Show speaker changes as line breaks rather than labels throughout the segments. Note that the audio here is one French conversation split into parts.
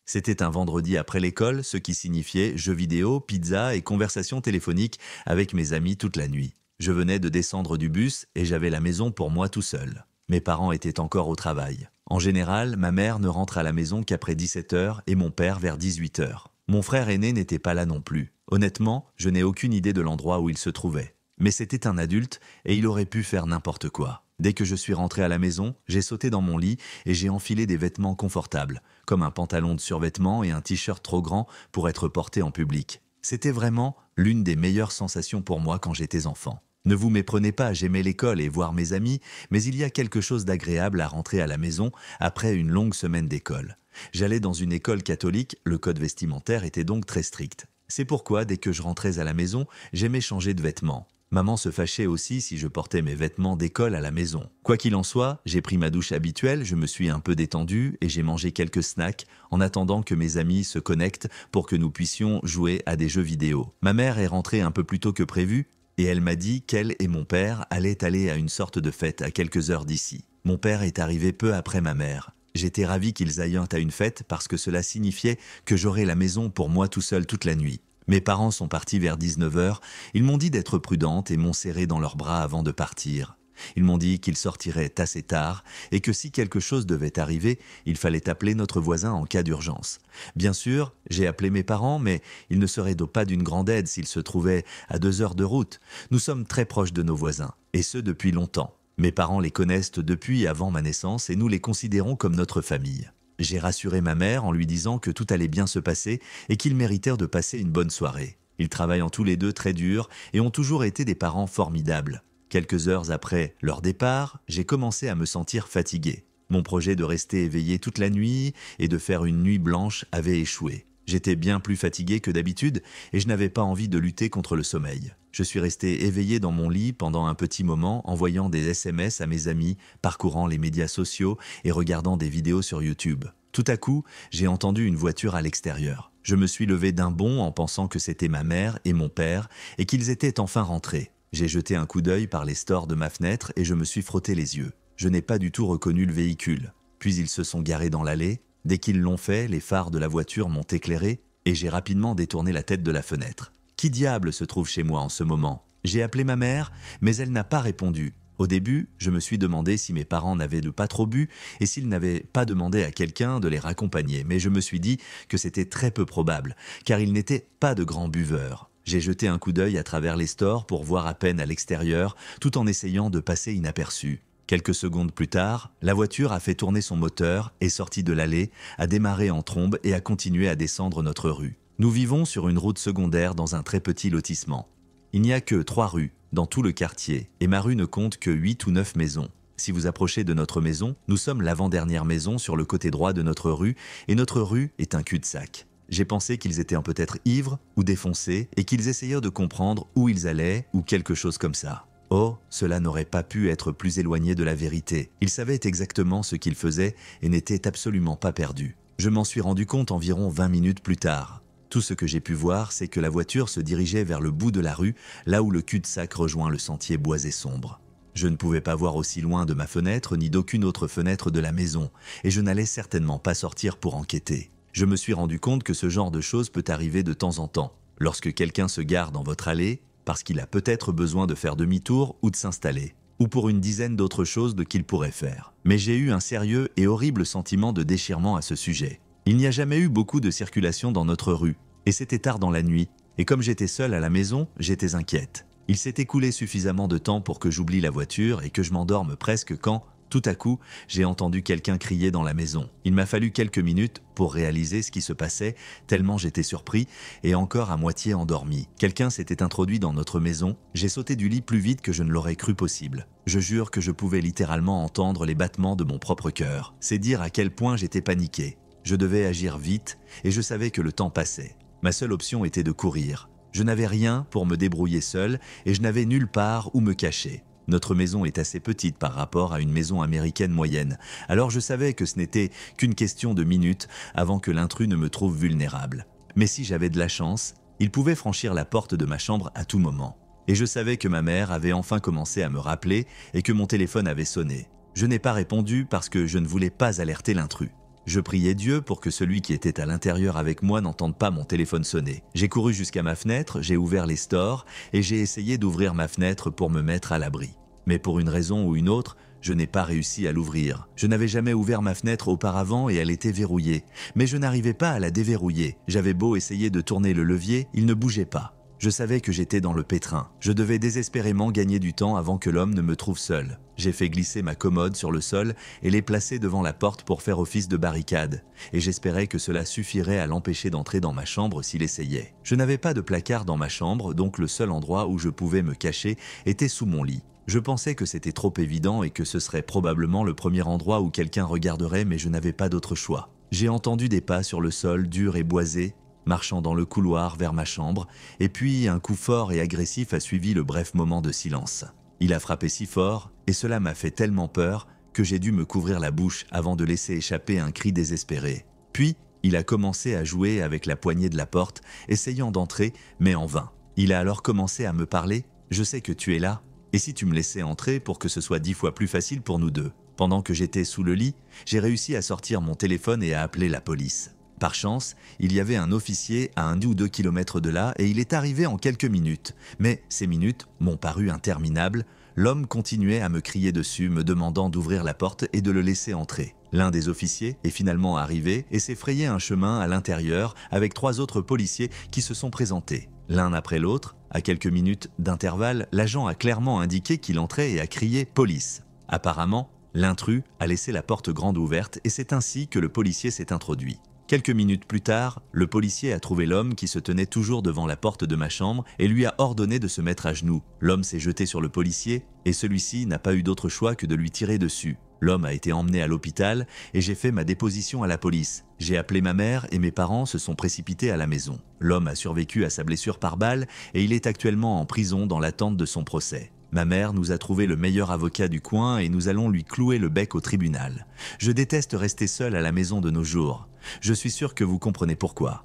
C'était un vendredi après l'école, ce qui signifiait jeux vidéo, pizza et conversations téléphoniques avec mes amis toute la nuit. Je venais de descendre du bus et j'avais la maison pour moi tout seul. Mes parents étaient encore au travail. En général, ma mère ne rentre à la maison qu'après 17 heures et mon père vers 18 heures. Mon frère aîné n'était pas là non plus. Honnêtement, je n'ai aucune idée de l'endroit où il se trouvait. Mais c'était un adulte et il aurait pu faire n'importe quoi. Dès que je suis rentré à la maison, j'ai sauté dans mon lit et j'ai enfilé des vêtements confortables, comme un pantalon de survêtement et un t-shirt trop grand pour être porté en public. C'était vraiment l'une des meilleures sensations pour moi quand j'étais enfant. Ne vous méprenez pas, j'aimais l'école et voir mes amis, mais il y a quelque chose d'agréable à rentrer à la maison après une longue semaine d'école. J'allais dans une école catholique, le code vestimentaire était donc très strict. C'est pourquoi, dès que je rentrais à la maison, j'aimais changer de vêtements. Maman se fâchait aussi si je portais mes vêtements d'école à la maison. Quoi qu'il en soit, j'ai pris ma douche habituelle, je me suis un peu détendu et j'ai mangé quelques snacks en attendant que mes amis se connectent pour que nous puissions jouer à des jeux vidéo. Ma mère est rentrée un peu plus tôt que prévu et elle m'a dit qu'elle et mon père allaient aller à une sorte de fête à quelques heures d'ici. Mon père est arrivé peu après ma mère. J'étais ravi qu'ils aillent à une fête parce que cela signifiait que j'aurais la maison pour moi tout seul toute la nuit. Mes parents sont partis vers 19 heures, ils m'ont dit d'être prudente et m'ont serré dans leurs bras avant de partir. Ils m'ont dit qu'ils sortiraient assez tard et que si quelque chose devait arriver, il fallait appeler notre voisin en cas d'urgence. Bien sûr, j'ai appelé mes parents, mais ils ne seraient pas d'une grande aide s'ils se trouvaient à 2 heures de route. Nous sommes très proches de nos voisins, et ce depuis longtemps. Mes parents les connaissent depuis avant ma naissance et nous les considérons comme notre famille. J'ai rassuré ma mère en lui disant que tout allait bien se passer et qu'ils méritèrent de passer une bonne soirée. Ils travaillent tous les deux très dur et ont toujours été des parents formidables. Quelques heures après leur départ, j'ai commencé à me sentir fatigué. Mon projet de rester éveillé toute la nuit et de faire une nuit blanche avait échoué. J'étais bien plus fatigué que d'habitude et je n'avais pas envie de lutter contre le sommeil. Je suis resté éveillé dans mon lit pendant un petit moment, envoyant des SMS à mes amis, parcourant les médias sociaux et regardant des vidéos sur YouTube. Tout à coup, j'ai entendu une voiture à l'extérieur. Je me suis levé d'un bond en pensant que c'était ma mère et mon père et qu'ils étaient enfin rentrés. J'ai jeté un coup d'œil par les stores de ma fenêtre et je me suis frotté les yeux. Je n'ai pas du tout reconnu le véhicule. Puis ils se sont garés dans l'allée. Dès qu'ils l'ont fait, les phares de la voiture m'ont éclairé et j'ai rapidement détourné la tête de la fenêtre. Qui diable se trouve chez moi en ce moment? J'ai appelé ma mère, mais elle n'a pas répondu. Au début, je me suis demandé si mes parents n'avaient pas trop bu et s'ils n'avaient pas demandé à quelqu'un de les raccompagner, mais je me suis dit que c'était très peu probable, car ils n'étaient pas de grands buveurs. J'ai jeté un coup d'œil à travers les stores pour voir à peine à l'extérieur, tout en essayant de passer inaperçu. Quelques secondes plus tard, la voiture a fait tourner son moteur, est sortie de l'allée, a démarré en trombe et a continué à descendre notre rue. Nous vivons sur une route secondaire dans un très petit lotissement. Il n'y a que 3 rues dans tout le quartier et ma rue ne compte que 8 ou 9 maisons. Si vous approchez de notre maison, nous sommes l'avant-dernière maison sur le côté droit de notre rue et notre rue est un cul-de-sac. J'ai pensé qu'ils étaient peut-être ivres ou défoncés et qu'ils essayaient de comprendre où ils allaient ou quelque chose comme ça. Oh, cela n'aurait pas pu être plus éloigné de la vérité. Ils savaient exactement ce qu'ils faisaient et n'étaient absolument pas perdus. Je m'en suis rendu compte environ 20 minutes plus tard. Tout ce que j'ai pu voir, c'est que la voiture se dirigeait vers le bout de la rue, là où le cul-de-sac rejoint le sentier boisé sombre. Je ne pouvais pas voir aussi loin de ma fenêtre ni d'aucune autre fenêtre de la maison, et je n'allais certainement pas sortir pour enquêter. Je me suis rendu compte que ce genre de choses peut arriver de temps en temps. Lorsque quelqu'un se gare dans votre allée, parce qu'il a peut-être besoin de faire demi-tour ou de s'installer, ou pour une dizaine d'autres choses qu'il pourrait faire. Mais j'ai eu un sérieux et horrible sentiment de déchirement à ce sujet. Il n'y a jamais eu beaucoup de circulation dans notre rue, et c'était tard dans la nuit, et comme j'étais seul à la maison, j'étais inquiète. Il s'est écoulé suffisamment de temps pour que j'oublie la voiture et que je m'endorme presque quand, tout à coup, j'ai entendu quelqu'un crier dans la maison. Il m'a fallu quelques minutes pour réaliser ce qui se passait, tellement j'étais surpris et encore à moitié endormi. Quelqu'un s'était introduit dans notre maison, j'ai sauté du lit plus vite que je ne l'aurais cru possible. Je jure que je pouvais littéralement entendre les battements de mon propre cœur. C'est dire à quel point j'étais paniqué. Je devais agir vite et je savais que le temps passait. Ma seule option était de courir. Je n'avais rien pour me débrouiller seul et je n'avais nulle part où me cacher. Notre maison est assez petite par rapport à une maison américaine moyenne, alors je savais que ce n'était qu'une question de minutes avant que l'intrus ne me trouve vulnérable. Mais si j'avais de la chance, il pouvait franchir la porte de ma chambre à tout moment. Et je savais que ma mère avait enfin commencé à me rappeler et que mon téléphone avait sonné. Je n'ai pas répondu parce que je ne voulais pas alerter l'intrus. Je priais Dieu pour que celui qui était à l'intérieur avec moi n'entende pas mon téléphone sonner. J'ai couru jusqu'à ma fenêtre, j'ai ouvert les stores et j'ai essayé d'ouvrir ma fenêtre pour me mettre à l'abri. Mais pour une raison ou une autre, je n'ai pas réussi à l'ouvrir. Je n'avais jamais ouvert ma fenêtre auparavant et elle était verrouillée. Mais je n'arrivais pas à la déverrouiller. J'avais beau essayer de tourner le levier, il ne bougeait pas. Je savais que j'étais dans le pétrin. Je devais désespérément gagner du temps avant que l'homme ne me trouve seul. J'ai fait glisser ma commode sur le sol et l'ai placée devant la porte pour faire office de barricade. Et j'espérais que cela suffirait à l'empêcher d'entrer dans ma chambre s'il essayait. Je n'avais pas de placard dans ma chambre, donc le seul endroit où je pouvais me cacher était sous mon lit. Je pensais que c'était trop évident et que ce serait probablement le premier endroit où quelqu'un regarderait, mais je n'avais pas d'autre choix. J'ai entendu des pas sur le sol dur et boisé, marchant dans le couloir vers ma chambre, et puis un coup fort et agressif a suivi le bref moment de silence. Il a frappé si fort, et cela m'a fait tellement peur que j'ai dû me couvrir la bouche avant de laisser échapper un cri désespéré. Puis, il a commencé à jouer avec la poignée de la porte, essayant d'entrer, mais en vain. Il a alors commencé à me parler « Je sais que tu es là, et si tu me laissais entrer pour que ce soit 10 fois plus facile pour nous deux ?» Pendant que j'étais sous le lit, j'ai réussi à sortir mon téléphone et à appeler la police. Par chance, il y avait un officier à 1 ou 2 kilomètres de là et il est arrivé en quelques minutes. Mais ces minutes m'ont paru interminables. L'homme continuait à me crier dessus, me demandant d'ouvrir la porte et de le laisser entrer. L'un des officiers est finalement arrivé et s'est frayé un chemin à l'intérieur avec 3 autres policiers qui se sont présentés. L'un après l'autre, à quelques minutes d'intervalle, l'agent a clairement indiqué qu'il entrait et a crié « Police ». Apparemment, l'intrus a laissé la porte grande ouverte et c'est ainsi que le policier s'est introduit. Quelques minutes plus tard, le policier a trouvé l'homme qui se tenait toujours devant la porte de ma chambre et lui a ordonné de se mettre à genoux. L'homme s'est jeté sur le policier et celui-ci n'a pas eu d'autre choix que de lui tirer dessus. L'homme a été emmené à l'hôpital et j'ai fait ma déposition à la police. J'ai appelé ma mère et mes parents se sont précipités à la maison. L'homme a survécu à sa blessure par balle et il est actuellement en prison dans l'attente de son procès. Ma mère nous a trouvé le meilleur avocat du coin et nous allons lui clouer le bec au tribunal. Je déteste rester seul à la maison de nos jours. Je suis sûr que vous comprenez pourquoi.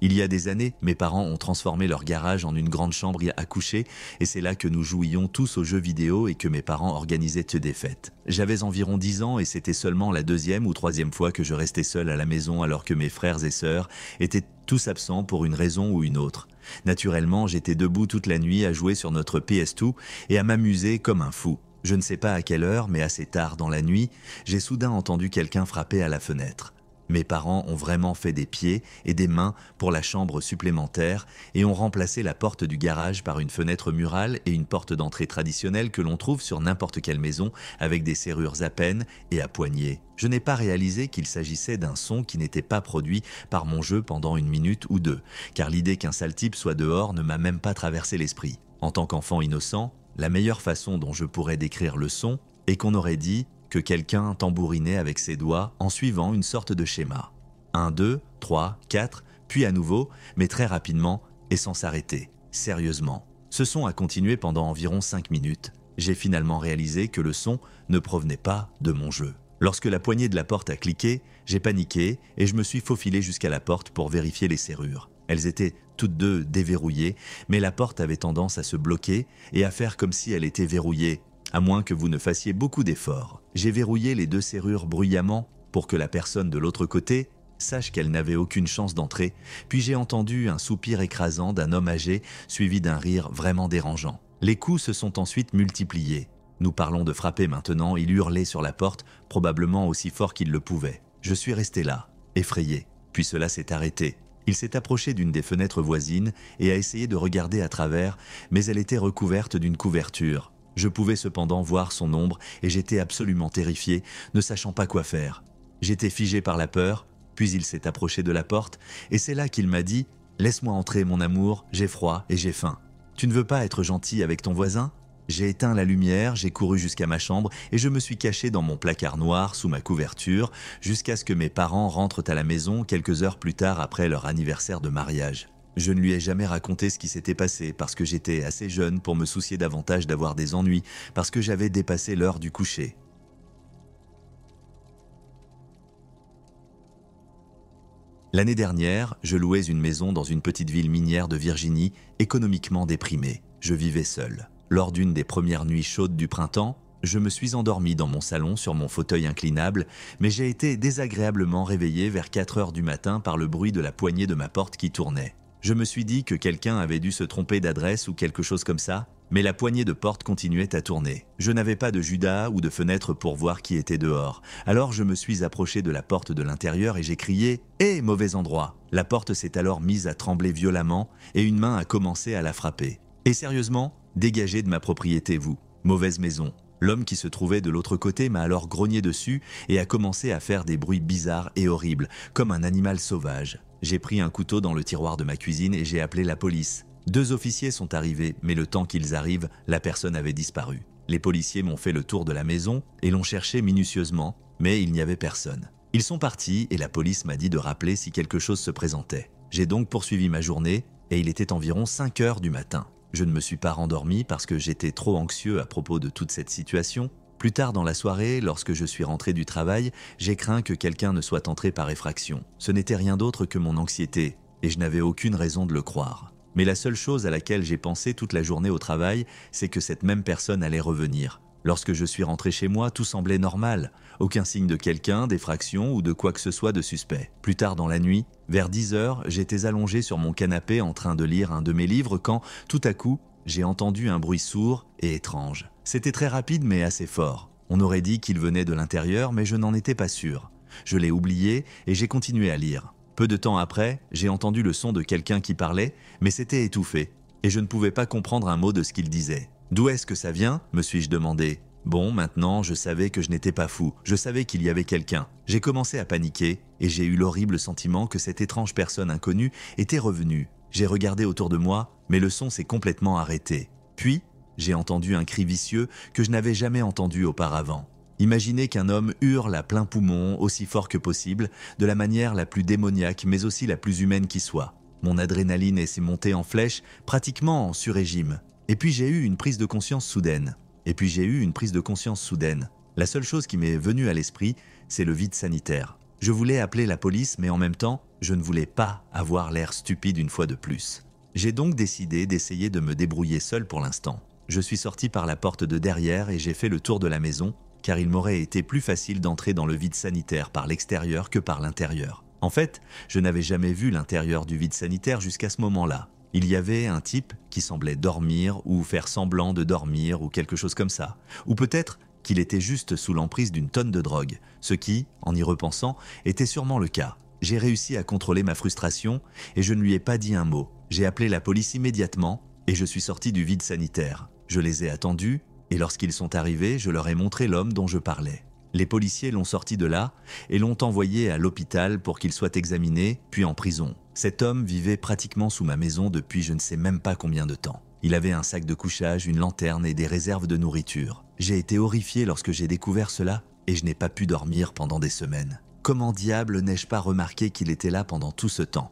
Il y a des années, mes parents ont transformé leur garage en une grande chambre à coucher et c'est là que nous jouions tous aux jeux vidéo et que mes parents organisaient des fêtes. J'avais environ 10 ans et c'était seulement la 2e ou 3e fois que je restais seul à la maison alors que mes frères et sœurs étaient tous absents pour une raison ou une autre. Naturellement, j'étais debout toute la nuit à jouer sur notre PS2 et à m'amuser comme un fou. Je ne sais pas à quelle heure, mais assez tard dans la nuit, j'ai soudain entendu quelqu'un frapper à la fenêtre. Mes parents ont vraiment fait des pieds et des mains pour la chambre supplémentaire et ont remplacé la porte du garage par une fenêtre murale et une porte d'entrée traditionnelle que l'on trouve sur n'importe quelle maison avec des serrures à peine et à poignée. Je n'ai pas réalisé qu'il s'agissait d'un son qui n'était pas produit par mon jeu pendant 1 minute ou 2, car l'idée qu'un sale type soit dehors ne m'a même pas traversé l'esprit. En tant qu'enfant innocent, la meilleure façon dont je pourrais décrire le son est qu'on aurait dit que quelqu'un tambourinait avec ses doigts en suivant une sorte de schéma. 1, 2, 3, 4, puis à nouveau, mais très rapidement et sans s'arrêter. Sérieusement. Ce son a continué pendant environ 5 minutes. J'ai finalement réalisé que le son ne provenait pas de mon jeu. Lorsque la poignée de la porte a cliqué, j'ai paniqué et je me suis faufilé jusqu'à la porte pour vérifier les serrures. Elles étaient toutes deux déverrouillées, mais la porte avait tendance à se bloquer et à faire comme si elle était verrouillée, à moins que vous ne fassiez beaucoup d'efforts. J'ai verrouillé les 2 serrures bruyamment pour que la personne de l'autre côté sache qu'elle n'avait aucune chance d'entrer, puis j'ai entendu un soupir écrasant d'un homme âgé suivi d'un rire vraiment dérangeant. Les coups se sont ensuite multipliés. Nous parlons de frapper maintenant, il hurlait sur la porte, probablement aussi fort qu'il le pouvait. Je suis resté là, effrayé, puis cela s'est arrêté. Il s'est approché d'une des fenêtres voisines et a essayé de regarder à travers, mais elle était recouverte d'une couverture. Je pouvais cependant voir son ombre et j'étais absolument terrifié, ne sachant pas quoi faire. J'étais figé par la peur, puis il s'est approché de la porte et c'est là qu'il m'a dit « Laisse-moi entrer mon amour, j'ai froid et j'ai faim. Tu ne veux pas être gentil avec ton voisin ?» J'ai éteint la lumière, j'ai couru jusqu'à ma chambre et je me suis caché dans mon placard noir sous ma couverture jusqu'à ce que mes parents rentrent à la maison quelques heures plus tard après leur anniversaire de mariage. Je ne lui ai jamais raconté ce qui s'était passé parce que j'étais assez jeune pour me soucier davantage d'avoir des ennuis, parce que j'avais dépassé l'heure du coucher. L'année dernière, je louais une maison dans une petite ville minière de Virginie, économiquement déprimée. Je vivais seul. Lors d'une des premières nuits chaudes du printemps, Je me suis endormi dans mon salon sur mon fauteuil inclinable, mais j'ai été désagréablement réveillé vers 4 heures du matin par le bruit de la poignée de ma porte qui tournait. Je me suis dit que quelqu'un avait dû se tromper d'adresse ou quelque chose comme ça, mais la poignée de porte continuait à tourner. Je n'avais pas de Judas ou de fenêtre pour voir qui était dehors. Alors je me suis approché de la porte de l'intérieur et j'ai crié « Hé, mauvais endroit !» La porte s'est alors mise à trembler violemment et une main a commencé à la frapper. Et sérieusement, dégagez de ma propriété, vous. Mauvaise maison. L'homme qui se trouvait de l'autre côté m'a alors grogné dessus et a commencé à faire des bruits bizarres et horribles, comme un animal sauvage. J'ai pris un couteau dans le tiroir de ma cuisine et j'ai appelé la police. 2 officiers sont arrivés, mais le temps qu'ils arrivent, la personne avait disparu. Les policiers m'ont fait le tour de la maison et l'ont cherché minutieusement, mais il n'y avait personne. Ils sont partis et la police m'a dit de rappeler si quelque chose se présentait. J'ai donc poursuivi ma journée et il était environ 5 heures du matin. Je ne me suis pas rendormi parce que j'étais trop anxieux à propos de toute cette situation. Plus tard dans la soirée, lorsque je suis rentré du travail, j'ai craint que quelqu'un ne soit entré par effraction. Ce n'était rien d'autre que mon anxiété, et je n'avais aucune raison de le croire. Mais la seule chose à laquelle j'ai pensé toute la journée au travail, c'est que cette même personne allait revenir. Lorsque je suis rentré chez moi, tout semblait normal. Aucun signe de quelqu'un, d'effraction ou de quoi que ce soit de suspect. Plus tard dans la nuit, vers 10 heures, j'étais allongé sur mon canapé en train de lire un de mes livres quand, tout à coup, j'ai entendu un bruit sourd et étrange. C'était très rapide mais assez fort. On aurait dit qu'il venait de l'intérieur, mais je n'en étais pas sûr. Je l'ai oublié et j'ai continué à lire. Peu de temps après, j'ai entendu le son de quelqu'un qui parlait, mais c'était étouffé, et je ne pouvais pas comprendre un mot de ce qu'il disait. D'où est-ce que ça vient ? Me suis-je demandé. Bon, maintenant, je savais que je n'étais pas fou, je savais qu'il y avait quelqu'un. J'ai commencé à paniquer, et j'ai eu l'horrible sentiment que cette étrange personne inconnue était revenue. J'ai regardé autour de moi, mais le son s'est complètement arrêté. Puis, j'ai entendu un cri vicieux que je n'avais jamais entendu auparavant. Imaginez qu'un homme hurle à plein poumon, aussi fort que possible, de la manière la plus démoniaque mais aussi la plus humaine qui soit. Mon adrénaline s'est montée en flèche, pratiquement en sur-régime. Et puis j'ai eu une prise de conscience soudaine. La seule chose qui m'est venue à l'esprit, c'est le vide sanitaire. Je voulais appeler la police, mais en même temps, je ne voulais pas avoir l'air stupide une fois de plus. J'ai donc décidé d'essayer de me débrouiller seul pour l'instant. Je suis sorti par la porte de derrière et j'ai fait le tour de la maison, car il m'aurait été plus facile d'entrer dans le vide sanitaire par l'extérieur que par l'intérieur. En fait, je n'avais jamais vu l'intérieur du vide sanitaire jusqu'à ce moment-là. Il y avait un type qui semblait dormir ou faire semblant de dormir ou quelque chose comme ça. Ou peut-être qu'il était juste sous l'emprise d'une tonne de drogue, ce qui, en y repensant, était sûrement le cas. J'ai réussi à contrôler ma frustration et je ne lui ai pas dit un mot. J'ai appelé la police immédiatement et je suis sorti du vide sanitaire. Je les ai attendus et lorsqu'ils sont arrivés, je leur ai montré l'homme dont je parlais. Les policiers l'ont sorti de là et l'ont envoyé à l'hôpital pour qu'il soit examiné, puis en prison. Cet homme vivait pratiquement sous ma maison depuis je ne sais même pas combien de temps. Il avait un sac de couchage, une lanterne et des réserves de nourriture. J'ai été horrifié lorsque j'ai découvert cela et je n'ai pas pu dormir pendant des semaines. Comment diable n'ai-je pas remarqué qu'il était là pendant tout ce temps ?